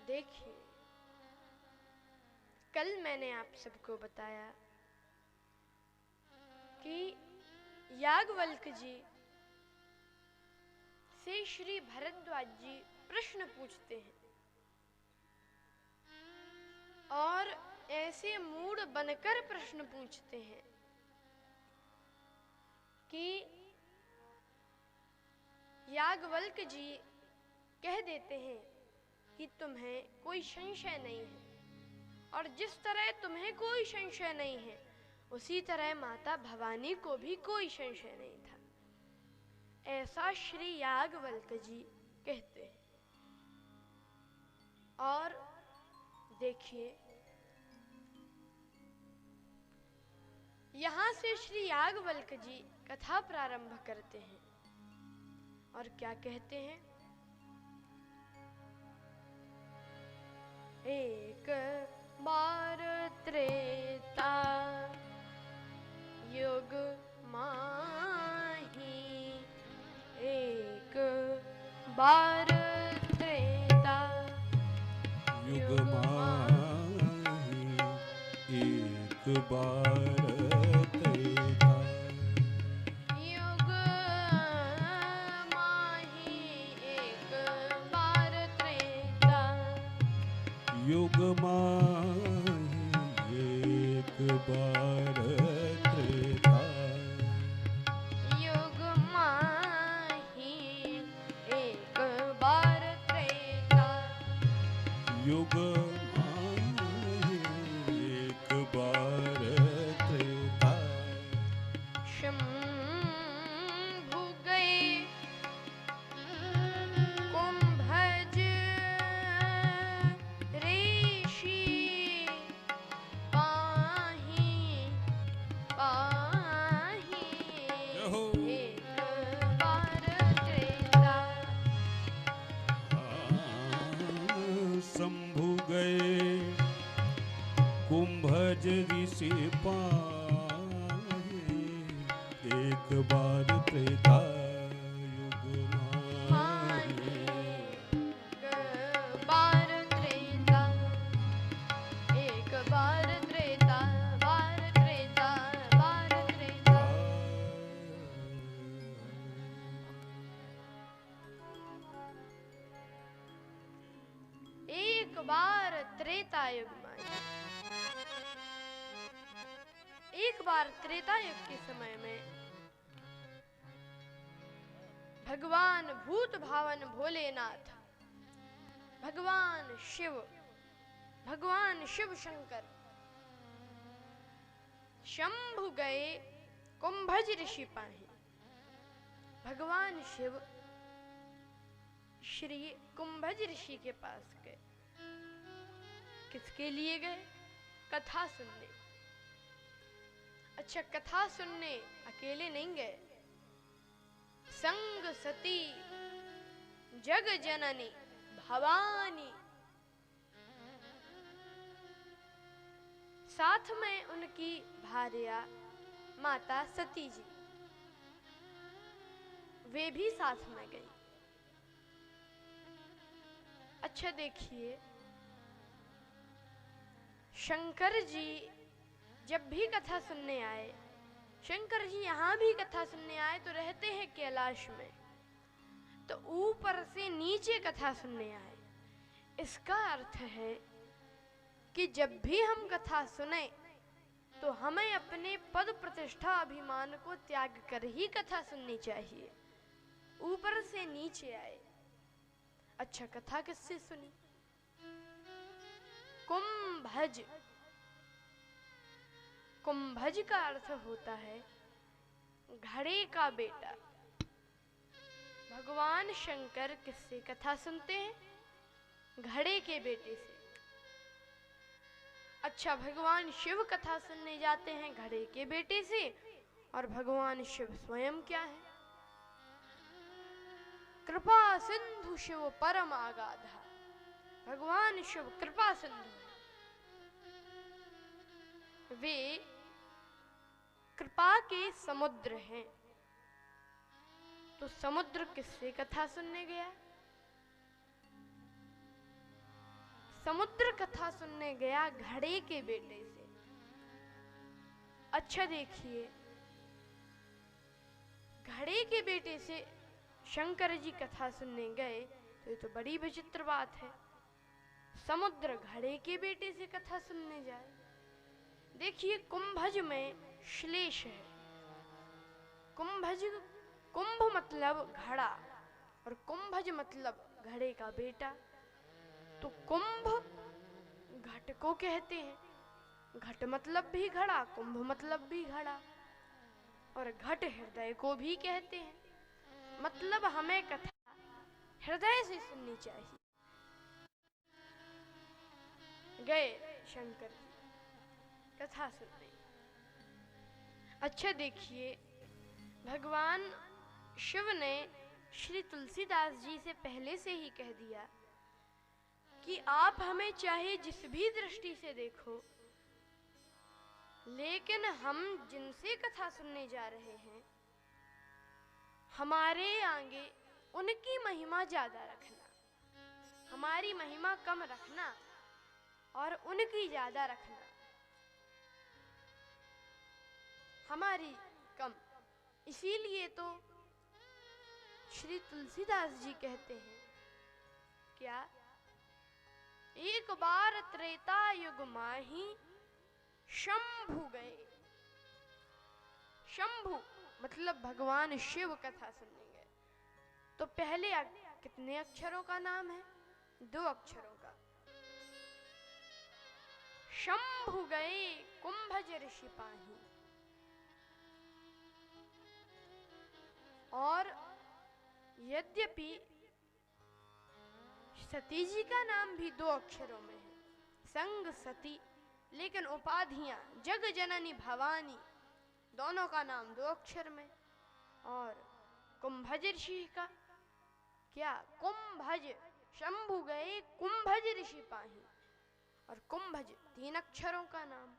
देखिए, कल मैंने आप सबको बताया कि याज्ञवल्क्य जी से श्री भरद्वाज जी प्रश्न पूछते हैं और ऐसे मूड बनकर प्रश्न पूछते हैं कि याज्ञवल्क्य जी कह देते हैं कि तुम्हें कोई संशय नहीं है, और जिस तरह तुम्हें कोई संशय नहीं है उसी तरह माता भवानी को भी कोई संशय नहीं था। ऐसा श्री याज्ञवल्क्य जी कहते हैं। और देखिए, यहां से श्री याज्ञवल्क्य जी कथा प्रारंभ करते हैं और क्या कहते हैं? एक बार त्रेता युग माही, एक बार त्रेता युग माही, एक बार त्रेता युग माही, एक बार त्रेता युग माही, एक बार त्रेता युग माही, एक बार त्रेता युग माही, एक बार त्रेता शंभु गए कुंभज ऋषि पाही पाही, जहो। एक बार त्रेता शंभु गए कुंभज ऋषि पाहि, एक बार त्रेता युग माही, एक बार त्रेता, एक बार त्रेता, बार त्रेता, बार त्रेता। एक बार त्रेता युग में, एक बार त्रेता युग के समय में भगवान भूत भावन भोलेनाथ, भगवान शिव शंकर शंभु गए कुंभज ऋषि पाही। भगवान शिव श्री कुंभज ऋषि के पास गए। किसके लिए गए? कथा सुनने। अच्छा, कथा सुनने अकेले नहीं गए, संग सती जग जननी भवानी, साथ में उनकी भार्या माता सती जी, वे भी साथ में गई। अच्छा देखिए, शंकर जी जब भी कथा सुनने आए, शंकर जी यहाँ भी कथा सुनने आए तो रहते हैं कैलाश में, तो ऊपर से नीचे कथा सुनने आए। इसका अर्थ है कि जब भी हम कथा सुने तो हमें अपने पद प्रतिष्ठा अभिमान को त्याग कर ही कथा सुननी चाहिए। ऊपर से नीचे आए। अच्छा, कथा किससे सुनी? कुंभज। कुंभज का अर्थ होता है घड़े का बेटा। भगवान शंकर किससे कथा सुनते हैं? घड़े के बेटे से। अच्छा, भगवान शिव कथा सुनने जाते हैं घड़े के बेटे से, और भगवान शिव स्वयं क्या है? कृपा सिंधु शिव परम आगाधा। भगवान शिव कृपा सिंधु है। वे कृपा के समुद्र हैं। तो समुद्र किससे कथा सुनने गया? समुद्र कथा सुनने गया घड़े के बेटे से। अच्छा देखिए, घड़े के बेटे से शंकर जी कथा सुनने गए तो ये तो बड़ी विचित्र बात है। समुद्र घड़े के बेटे से कथा सुनने जाए। देखिए, कुंभज में श्लेष है। कुंभज, कुंभ मतलब घड़ा और कुंभज मतलब घड़े का बेटा। तो कुंभ घट को कहते हैं। घट मतलब भी घड़ा, कुंभ मतलब भी घड़ा, और घट हृदय को भी कहते हैं। मतलब हमें कथा हृदय से सुननी चाहिए। गए शंकर जी कथा सुनने। अच्छा देखिए, भगवान शिव ने श्री तुलसीदास जी से पहले से ही कह दिया कि आप हमें चाहे जिस भी दृष्टि से देखो, लेकिन हम जिनसे कथा सुनने जा रहे हैं, हमारे आगे उनकी महिमा ज्यादा रखना, हमारी महिमा कम रखना और उनकी ज्यादा रखना, हमारी कम। इसीलिए तो श्री तुलसीदास जी कहते हैं क्या, एक बार त्रेता युग माही शंभु गए। शंभु मतलब भगवान शिव कथा सुनने गए। तो पहले कितने अक्षरों का नाम है? 2 अक्षरों का। शंभु गए कुंभज ऋषि पाही। और यद्यपि सती जी का नाम भी 2 अक्षरों में है, संग सती, लेकिन उपाधियां जग जननी भवानी, दोनों का नाम 2 अक्षर में। और कुंभज ऋषि का क्या, कुंभज, शंभु गए कुंभज ऋषि पाही, और कुंभज 3 अक्षरों का नाम।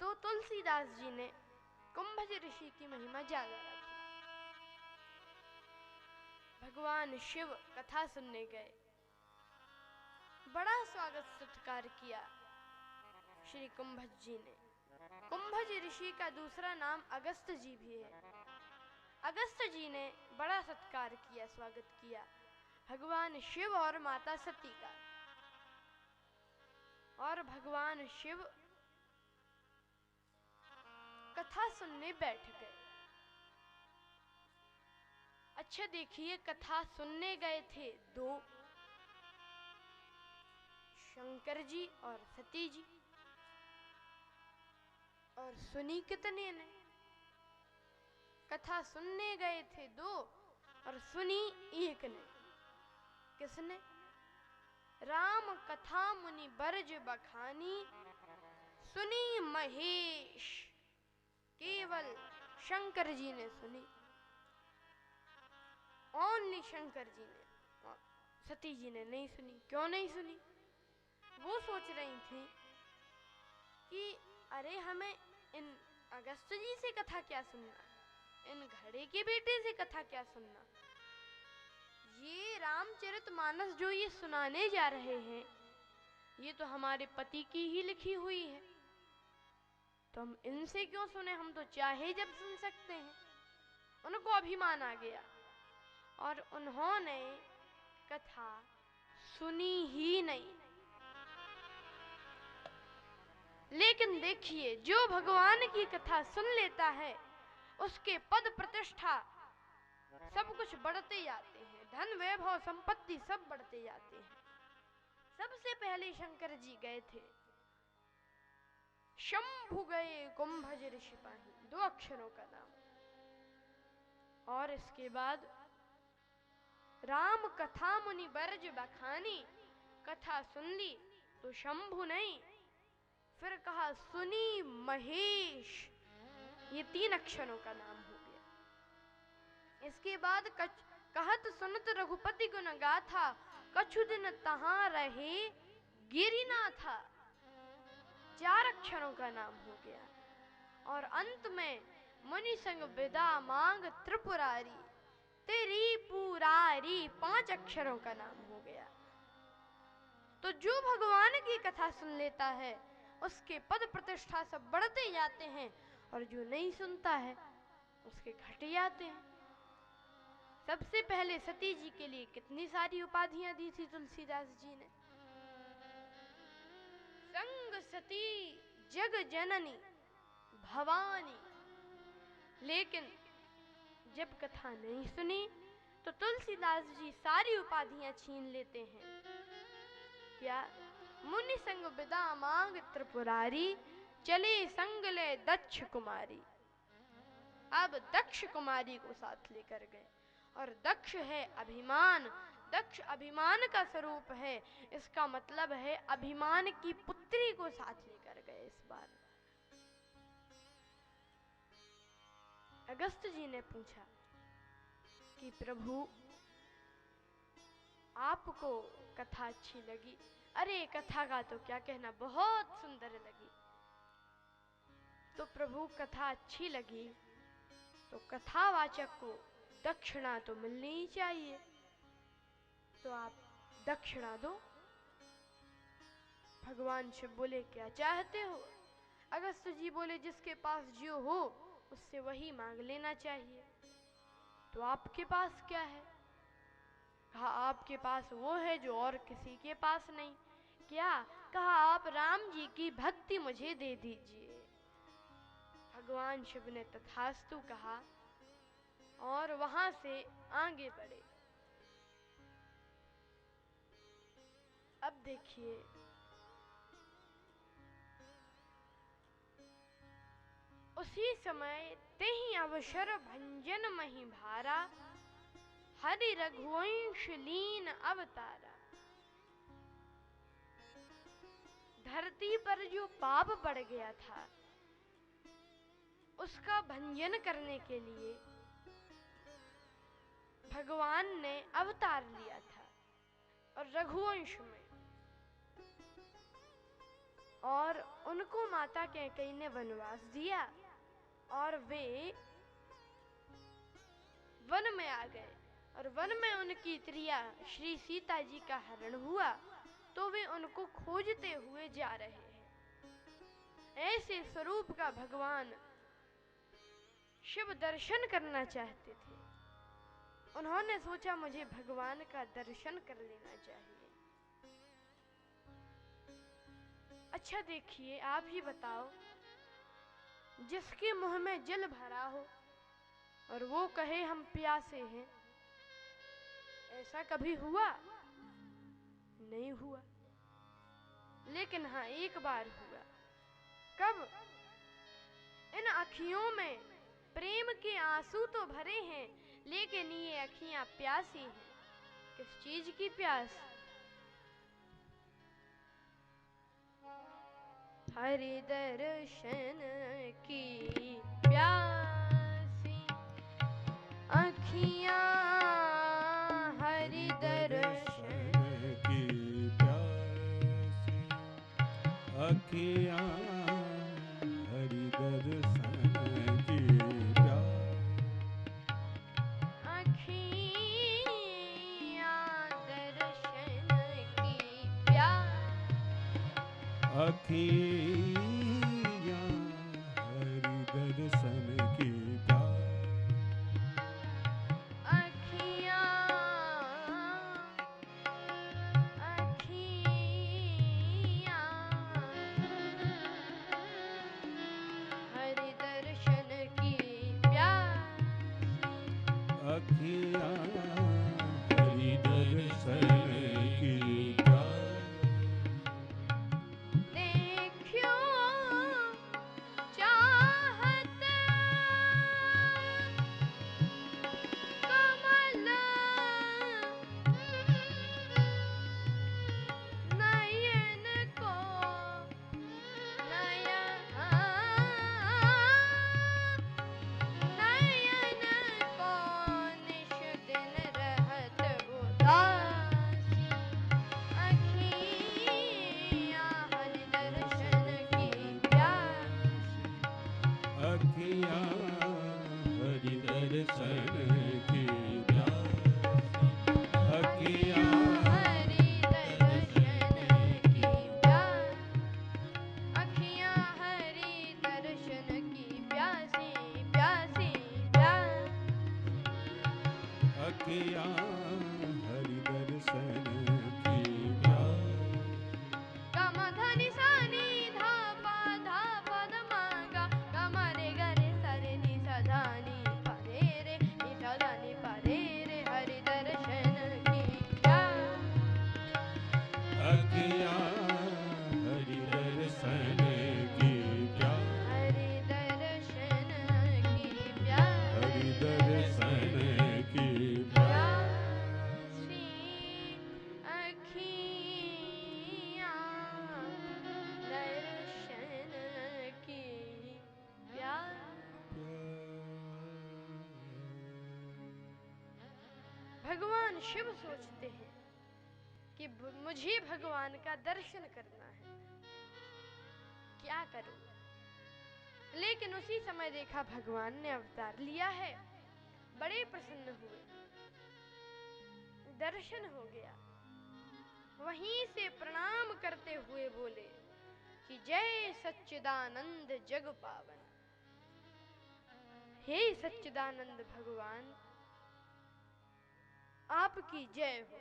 तो तुलसीदास जी ने कुंभज ऋषि की महिमा ज्यादा रखी। भगवान शिव कथा सुनने गए, बड़ा स्वागत सत्कार किया श्री कुंभज जी ने। कुंभज ऋषि का दूसरा नाम अगस्त जी भी है। अगस्त जी ने बड़ा सत्कार किया, स्वागत किया भगवान शिव और माता सती का। और भगवान शिव कथा सुनने बैठ गए। अच्छा देखिए, कथा सुनने गए थे 2, शंकर जी और सती जी, और सुनी कितने ने? कथा सुनने गए थे 2 और सुनी 1 ने। किसने? राम कथा मुनि बरज बखानी, सुनी महेश। केवल शंकर जी ने सुनी, ओनली शंकर जी ने, सती जी ने नहीं सुनी। क्यों नहीं सुनी? वो सोच रही थी कि अरे हमें इन अगस्त जी से कथा क्या सुनना, इन घड़े के बेटे से कथा क्या सुनना। ये रामचरितमानस जो ये सुनाने जा रहे हैं, ये तो हमारे पति की ही लिखी हुई है, तो हम इनसे क्यों सुने? हम तो चाहे जब सुन सकते हैं। उनको अभिमान आ गया और उन्होंने कथा सुनी ही नहीं। लेकिन देखिए, जो भगवान की कथा सुन लेता है, उसके पद प्रतिष्ठा सब कुछ बढ़ते जाते हैं, धन वैभव संपत्ति सब बढ़ते जाते हैं। सबसे पहले शंकर जी गए थे, शंभु गए कुंभज ऋषि पाही, 2 अक्षरों का नाम। और इसके बाद राम कथा मुनि बरज बखानी, कथा सुन ली तो शंभु नहीं, फिर कहा सुनी महेश, ये 3 अक्षरों का नाम हो गया। इसके बाद कहत सुनत रघुपति गुण गाथा, कछु दिन तहां रहे गिरिनाथा, 4 अक्षरों का नाम हो गया। और अंत में मुनि संग विदा मांग त्रिपुरारी, तेरी पुरारी, 5 अक्षरों का नाम हो गया। तो जो भगवान की कथा सुन लेता है उसके पद प्रतिष्ठा सब बढ़ते जाते हैं, और जो नहीं सुनता है उसके घट जाते हैं। सबसे पहले सती जी के लिए कितनी सारी उपाधियां दी थी तुलसीदास जी ने। संग सती जग जननी भवानी। लेकिन जब कथा नहीं सुनी तो तुलसीदास जी सारी उपाधियां छीन लेते हैं। क्या? मुनि संग विदा मांग त्रिपुरारी, चले संग ले दक्ष कुमारी। अब दक्ष कुमारी को साथ लेकर गए, और दक्ष है अभिमान। दक्ष अभिमान का स्वरूप है, इसका मतलब है अभिमान की पुत्री को साथ लेकर गए। इस बार अगस्त जी ने पूछा कि प्रभु आपको कथा अच्छी लगी? अरे कथा का तो क्या कहना, बहुत सुंदर लगी। तो प्रभु कथा अच्छी लगी तो कथावाचक को दक्षिणा तो मिलनी ही चाहिए, तो आप दक्षिणा दो। भगवान शिव बोले क्या चाहते हो? अगस्त जी बोले जिसके पास जो हो उससे वही मांग लेना चाहिए। तो आपके पास क्या है? कहा आपके पास वो है जो और किसी के पास नहीं। क्या? कहा आप राम जी की भक्ति मुझे दे दीजिए। भगवान शिव ने तथास्तु कहा और वहां से आगे बढ़े। अब देखिए, उसी समय तेहि अवसर भंजन मही भारा, हरि रघुवंश लीन अवतारा। धरती पर जो पाप बढ़ गया था उसका भंजन करने के लिए भगवान ने अवतार लिया था, और रघुवंश में, और उनको माता कैकेयी ने वनवास दिया और वे वन में आ गए, और वन में उनकी प्रिया श्री सीता जी का हरण हुआ, तो वे उनको खोजते हुए जा रहे हैं। ऐसे स्वरूप का भगवान शिव दर्शन करना चाहते थे। उन्होंने सोचा मुझे भगवान का दर्शन कर लेना चाहिए। अच्छा देखिए, आप ही बताओ, जिसके मुंह में जल भरा हो और वो कहे हम प्यासे हैं, ऐसा कभी हुआ? नहीं हुआ। लेकिन हाँ, एक बार हुआ। कब? इन अखियों में प्रेम के आंसू तो भरे हैं, लेकिन ये अखियां प्यासी हैं। किस चीज की प्यास? हरि दर्शन की प्यासी अखियां, हरि दर्शन की प्यासी अखियां, हरि दर्शन की प्यासी अखियां दर्शन की प्यासी अखियां, हरि दर्शन की अखियां, हरि दर्शन की देखियो अखियाँ हरि दर्शन की प्यास, हरि दर्शन की प्यास, हरि दर्शन की प्यास, प्यासी अखियाँ दर्शन की प्यास। भगवान शिव सोचते हैं कि मुझे भगवान का दर्शन करना है, क्या करूं? लेकिन उसी समय देखा भगवान ने अवतार लिया है, बड़े प्रसन्न हुए, दर्शन हो गया। वहीं से प्रणाम करते हुए बोले कि जय सच्चिदानंद जग पावन। हे सच्चिदानंद भगवान, आपकी जय हो,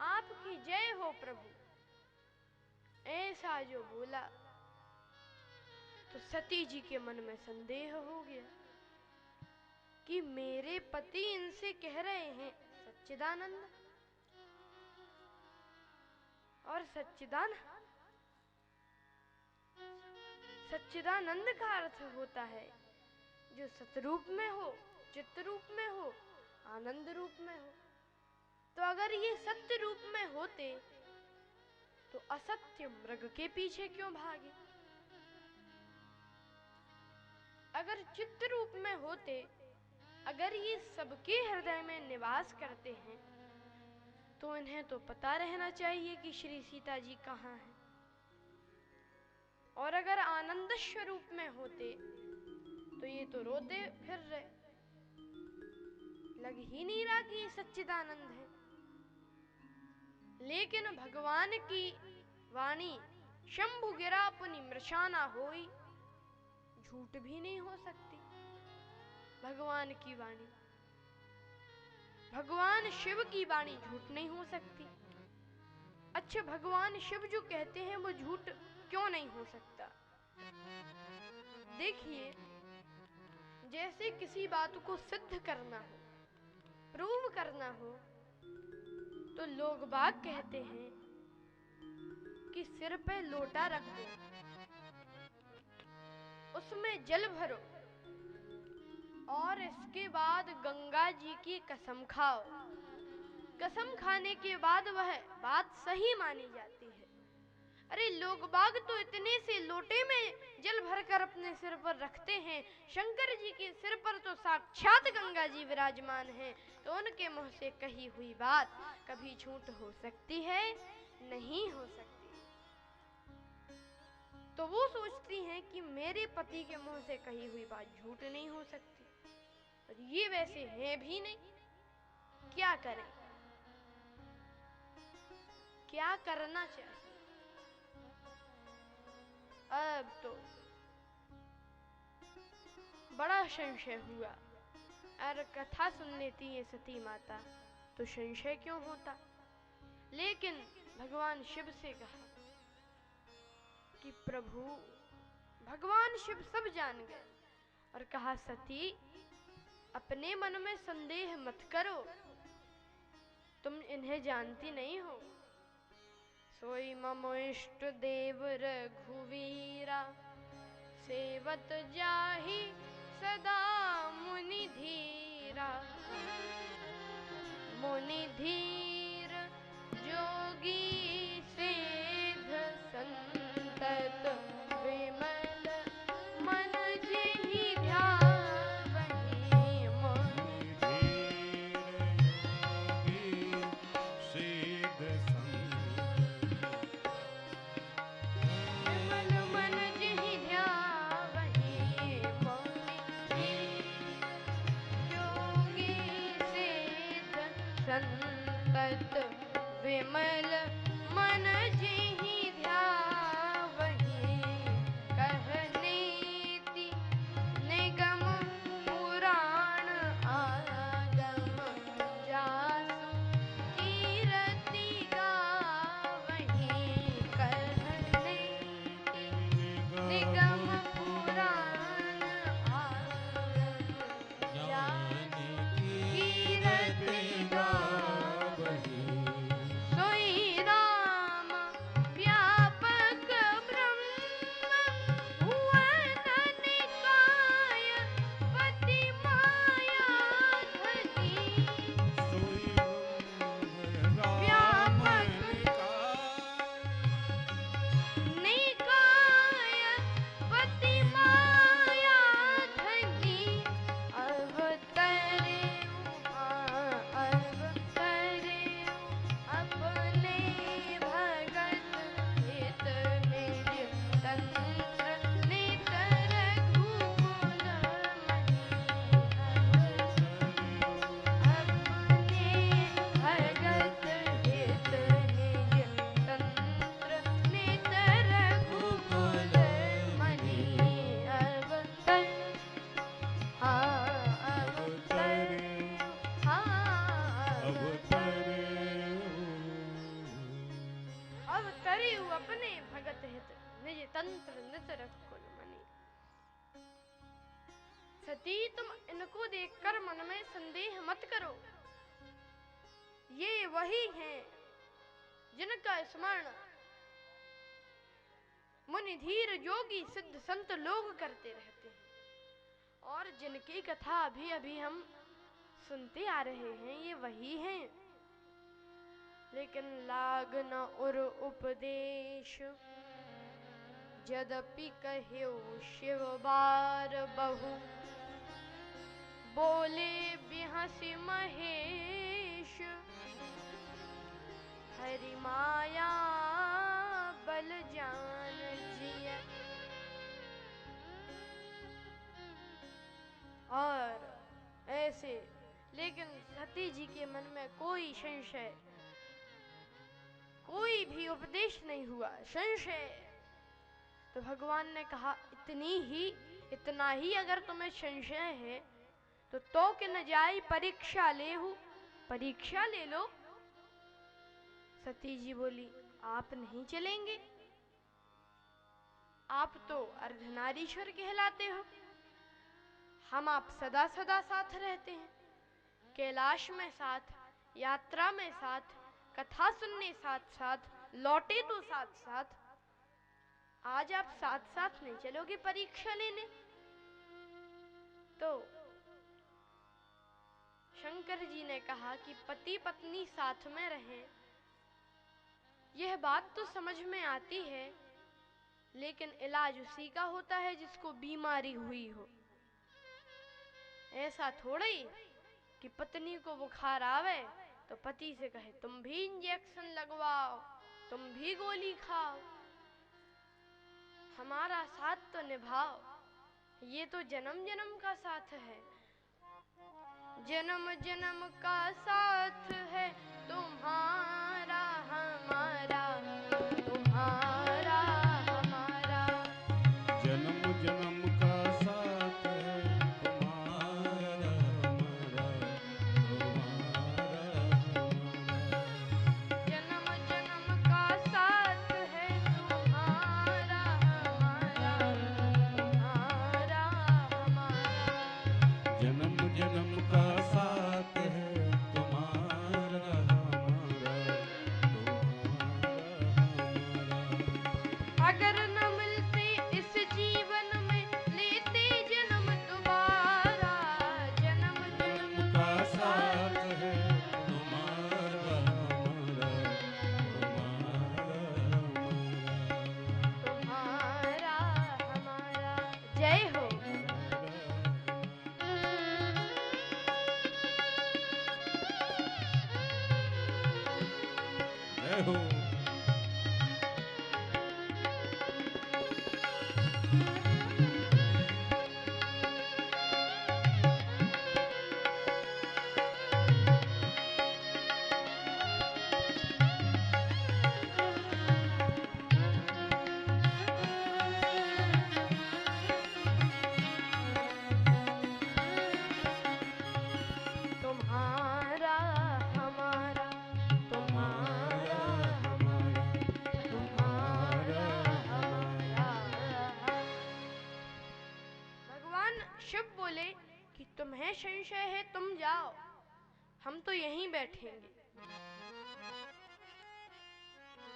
आपकी जय हो प्रभु। ऐसा जो बोला तो सती जी के मन में संदेह हो गया कि मेरे पति इनसे कह रहे हैं सच्चिदानंद, और सच्चिदानंद का अर्थ होता है जो सतरूप में हो, चित्त रूप में हो, आनंद रूप में हो। तो अगर ये सत्य रूप में होते तो असत्य मृग के पीछे क्यों भागे? अगर चित्त रूप में होते, अगर ये सबके हृदय में निवास करते हैं, तो इन्हें तो पता रहना चाहिए कि श्री सीता जी कहाँ हैं। और अगर आनंद स्वरूप में होते तो ये तो रोते फिर रहे, लग ही नहीं रहा कि ये सच्चिदानंद है। लेकिन भगवान की वाणी शंभु गिरा पुनि मृषाना होई, झूठ भी नहीं हो सकती भगवान की वाणी। भगवान शिव की वाणी झूठ नहीं हो सकती। अच्छा, भगवान शिव जो कहते हैं वो झूठ क्यों नहीं हो सकता? देखिए, जैसे किसी बात को सिद्ध करना हो, प्रूव करना हो, तो लोग बाग कहते हैं कि सिर पे लोटा रख दो, उसमें जल भरो और इसके बाद गंगा जी की कसम खाओ। कसम खाने के बाद वह बात सही मानी जाती है। अरे लोग बाग तो इतने से लोटे में जल भरकर अपने सिर पर रखते हैं, शंकर जी के सिर पर तो साक्षात गंगा जी विराजमान हैं, तो उनके मुंह से कही हुई बात कभी झूठ हो सकती है? नहीं हो सकती। तो वो सोचती हैं कि मेरे पति के मुंह से कही हुई बात झूठ नहीं हो सकती, और ये वैसे हैं भी नहीं। क्या करें? क्या करना चाहिए? अब तो बड़ा संशय हुआ। और कथा सुन लेती है सती माता तो संशय क्यों होता। लेकिन भगवान शिव से कहा कि प्रभु, भगवान शिव सब जान गए और कहा सती, अपने मन में संदेह मत करो, तुम इन्हें जानती नहीं हो। सोई मम इष्ट देव रघुवीरा, सेवत जाहि सदा मुनि धीरा। मुनि धीर जोगी सेध संतत, विमल मन जेहि ध्यावहि। मुनि विमल मन जेहि ध्यावहि। मुनि जोगी सेध संतत, विमल मन जेहि ध्यावहि। कहनेति निगम पुराण आगम, जासु कीरति गावहि। कहनेति निगम पुराण आगम, जासु कीरति गावहि। करहु अपने भगत हित, निज तंत्र नित रखुन मनि। सती तुम इनको देखकर मन में संदेह मत करो, ये वही हैं जिनका स्मरण मुनि धीर योगी सिद्ध संत लोग करते रहते हैं, और जिनकी कथा अभी अभी हम सुनते आ रहे हैं, ये वही हैं। लेकिन लाग न उर उपदेश, यद्यपि कह्यो शिव बार बहु, बोले बिहसि महेश, हरि माया बल जान जिय। और ऐसे, लेकिन सती जी के मन में कोई संशय, कोई भी उपदेश नहीं हुआ, संशय। तो भगवान ने कहा इतना ही अगर तुम्हें संशय है तो कि न जाई परीक्षा लेहु, परीक्षा ले लो। सती जी बोली, आप नहीं चलेंगे? आप तो अर्धनारीश्वर कहलाते हो, हम आप सदा सदा साथ रहते हैं, कैलाश में साथ, यात्रा में साथ, कथा सुनने साथ साथ, लौटे तो साथ साथ। आज आप साथ साथ नहीं चलोगे परीक्षा लेने? तो शंकर जी ने कहा कि पति पत्नी साथ में रहें, यह बात तो समझ में आती है, लेकिन इलाज उसी का होता है जिसको बीमारी हुई हो। ऐसा थोड़ा ही कि पत्नी को बुखार आवे तो पति से कहे तुम भी इंजेक्शन लगवाओ, तुम भी गोली खाओ, हमारा साथ तो निभाओ। ये तो जन्म जन्म का साथ है, जन्म जन्म का साथ है तुम्हारा हमारा, तुम्हारा हमारा। जन्म जन्म का साथ है तुम्हारा हमारा, तुम्हारा हमारा। जन्म जन्म का साथ है तुम्हारा हमारा, तुम्हारा हमारा। जन्म जन्म का साथ है तुम्हारा हमारा, तुम्हारा हमारा। अगर न मिलते इस जीवन में लेते जन्म दोबारा, जन्म जन्म का साथ है तुम्हारा हमारा, तुम्हारा हमारा। तुम्हारा हमारा। जय हो। जय हो। तुम्हारा हमारा, तुम्हारा हमारा, तुम्हारा हमारा। भगवान शिव बोले कि तुम्हें संशय है, तुम जाओ, हम तो यहीं बैठेंगे।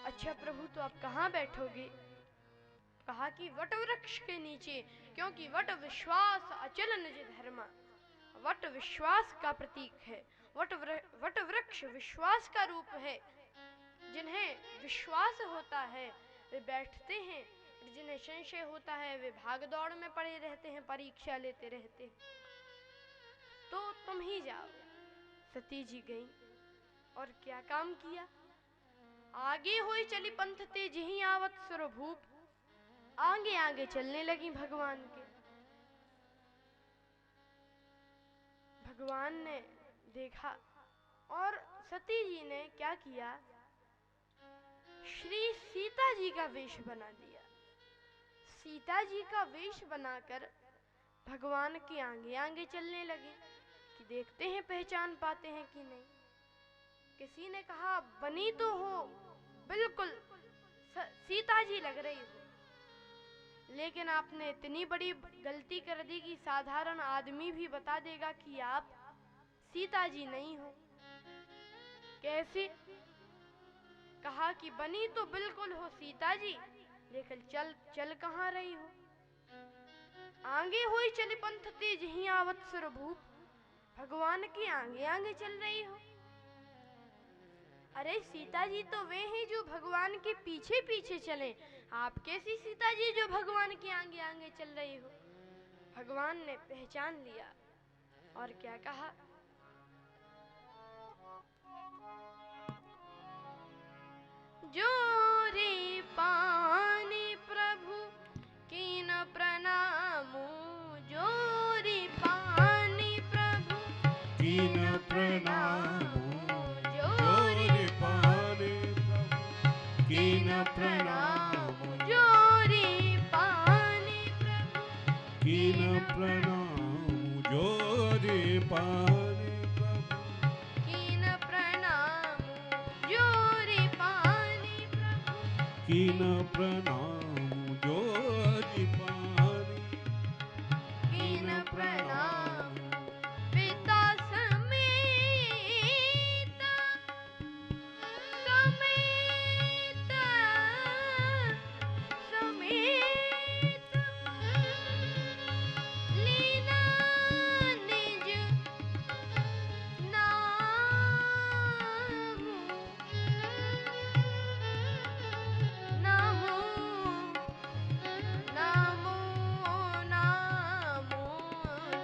अच्छा प्रभु, तो आप कहाँ बैठोगे? कहा कि वट वृक्ष के नीचे, क्योंकि वट विश्वास अचल निज धर्म। वट विश्वास का प्रतीक है, वट वृक्ष विश्वास का रूप है। जिन्हें विश्वास होता है वे बैठते हैं, जिन्हें संशय होता है वे भाग दौड़ में पड़े रहते हैं, परीक्षा लेते रहते हैं। तो तुम ही जाओ। सती जी गई और क्या काम किया? आगे हुई चली पंथ ते जिहि आवत सुरभूप, आगे आगे चलने लगी भगवान के। भगवान ने देखा और सती जी ने क्या किया? श्री सीता जी का वेश बना दिया। सीता जी का वेश बनाकर भगवान के आगे आगे चलने लगे कि देखते हैं पहचान पाते हैं कि नहीं। किसी ने कहा बनी तो हो बिल्कुल सीता जी लग रही हो, लेकिन आपने इतनी बड़ी गलती कर दी कि साधारण आदमी भी बता देगा कि आप सीता जी नहीं हो। कैसे? कहा कि बनी तो बिल्कुल हो सीता जी, लेकिन चल कहाँ रही हो? आगे हुई चली पंथ तेज ही आवत सुरभूप, भगवान के आगे आगे चल रही हो। अरे सीता जी तो वे हैं जो भगवान के पीछे पीछे चले, आप कैसी सीता जी जो भगवान के आगे आगे चल रही हो? भगवान ने पहचान लिया और क्या कहा? जोरी पानी प्रभु कीन प्रणामु, जोरी पानी प्रभु कीन प्रणामु, जोरी पानी प्रभु कीन प्रणामु, जोरी पानी प्रभु कीन प्रणामु, जोरी पानी प्रभु कीन प्रणामु, जोरी पानी प्रभु कीन प्रणामु, जोरी पानी कीन प्रणामु, पिता समेत समेत समेत लीना निज नामु नामु नामो नामो,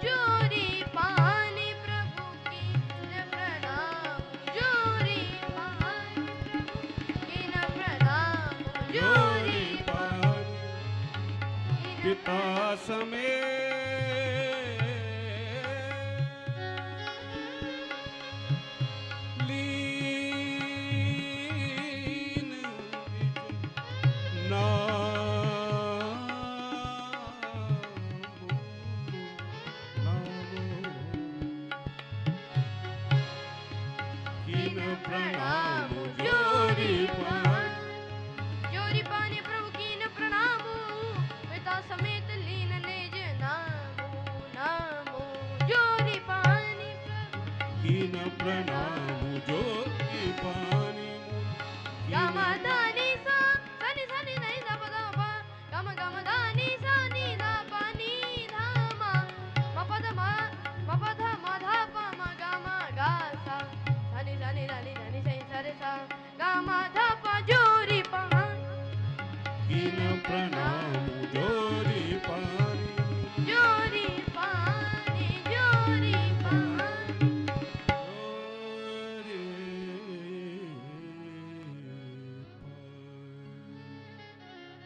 जोरी पानी प्रभु कीन प्रणाम, जोरी पानी प्रभु कीन प्रणाम, जोरी जोरी पानी कीन पिता समेत लीन कीन प्रणामु, जोरी पानी जोरी पानी प्रभु कीन प्रणामु, पिता समेत लीन निज नामो नामो, जोरी पानी प्रभु कीन प्रणामु, जोरी पानी गामादा